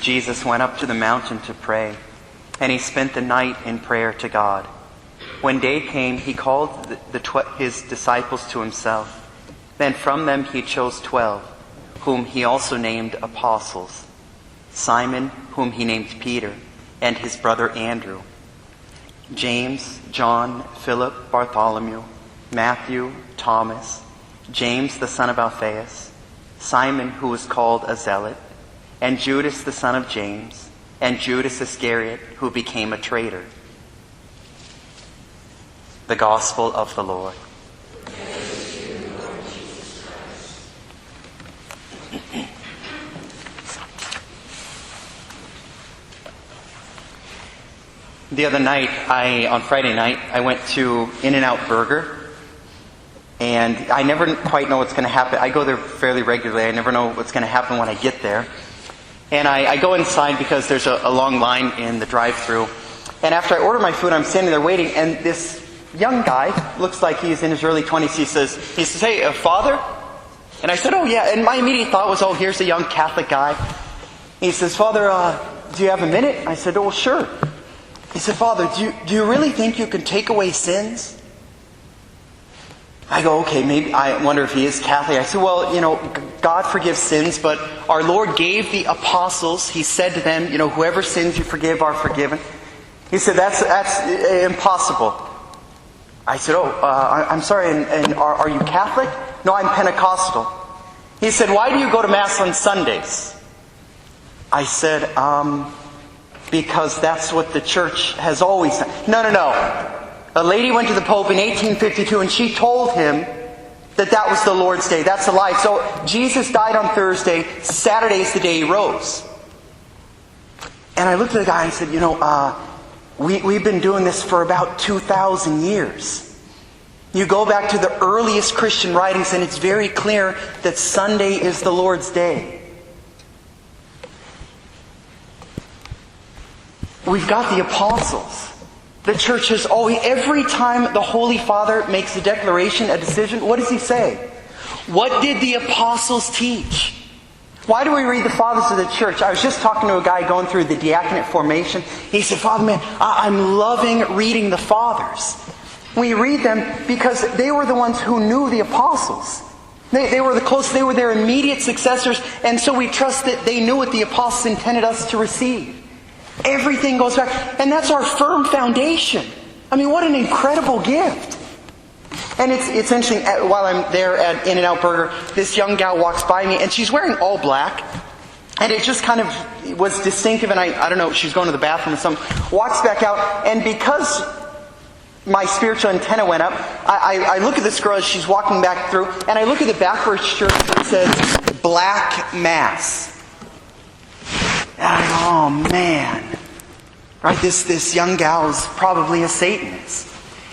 Jesus went up to the mountain to pray, and he spent the night in prayer to God. When day came, he called his disciples to himself. Then from them he chose 12, whom he also named apostles: Simon, whom he named Peter, and his brother Andrew; James, John, Philip, Bartholomew, Matthew, Thomas, James the son of Alphaeus, Simon who was called a zealot, and Judas the son of James, and Judas Iscariot, who became a traitor. The Gospel of the Lord. The other night, on Friday night, I went to In-N-Out Burger, and I never quite know what's going to happen. I go there fairly regularly. I never know what's going to happen when I get there. And I go inside because there's a long line in the drive-thru. And after I order my food, I'm standing there waiting, and this young guy, looks like he's in his early 20s, he says, "Hey, Father?" And I said, "Oh, yeah." And my immediate thought was, oh, here's a young Catholic guy. He says, "Father, do you have a minute?" I said, "Oh, sure." He said, "Father, do you really think you can take away sins?" I go, okay, maybe, I wonder if he is Catholic. I said, well, God forgives sins, but our Lord gave the apostles, he said to them, whoever sins you forgive are forgiven. He said, that's impossible. I said, I'm sorry, and are you Catholic? No, I'm Pentecostal. He said, why do you go to Mass on Sundays? I said, because that's what the church has always done. No. A lady went to the Pope in 1852 and she told him that was the Lord's Day. That's the life. So Jesus died on Thursday. Saturday is the day he rose. And I looked at the guy and said, we've been doing this for about 2,000 years. You go back to the earliest Christian writings and it's very clear that Sunday is the Lord's Day. We've got the apostles. The church has always, every time the Holy Father makes a declaration, a decision, what does he say? What did the apostles teach? Why do we read the fathers of the church? I was just talking to a guy going through the diaconate formation. He said, "Father, man, I'm loving reading the fathers." We read them because they were the ones who knew the apostles. They were the closest, they were their immediate successors, and so we trust that they knew what the apostles intended us to receive. Everything goes back. And that's our firm foundation. I mean, what an incredible gift. And it's interesting, while I'm there at In-N-Out Burger, this young gal walks by me, and she's wearing all black. And it just kind of was distinctive, and I don't know, she's going to the bathroom or something. Walks back out, and because my spiritual antenna went up, I look at this girl as she's walking back through, and I look at the back of her shirt that says, Black Mass. And I go, oh man, right? This young gal is probably a Satanist.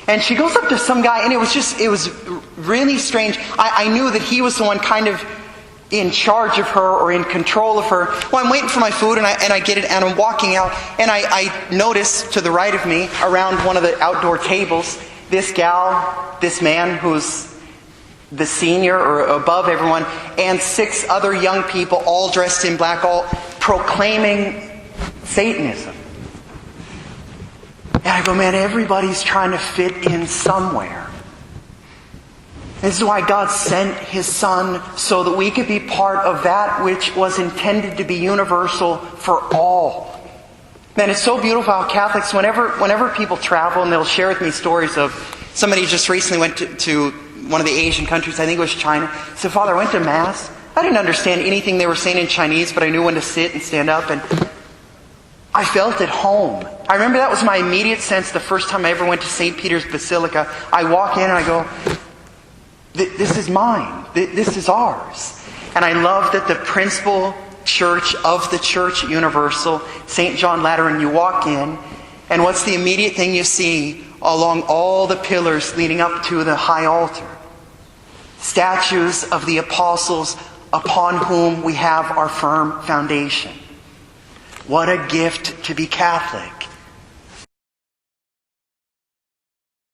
And she goes up to some guy, and it was really strange. I knew that he was the one kind of in charge of her or in control of her. Well, I'm waiting for my food, and I get it, and I'm walking out, and I notice to the right of me, around one of the outdoor tables, this gal, this man who's the senior or above everyone, and 6 other young people all dressed in black, all proclaiming Satanism. And I go, man, everybody's trying to fit in somewhere. This is why God sent His Son, so that we could be part of that which was intended to be universal for all. Man, it's so beautiful how Catholics, whenever people travel, and they'll share with me stories of somebody just recently went to one of the Asian countries, I think it was China, said, "Father, I went to Mass. I didn't understand anything they were saying in Chinese, but I knew when to sit and stand up, and I felt at home." I remember that was my immediate sense the first time I ever went to St. Peter's Basilica. I walk in and I go, this is mine. This is ours. And I love that the principal church of the Church Universal, St. John Lateran, you walk in, and what's the immediate thing you see along all the pillars leading up to the high altar? Statues of the apostles upon whom we have our firm foundation. What a gift to be Catholic.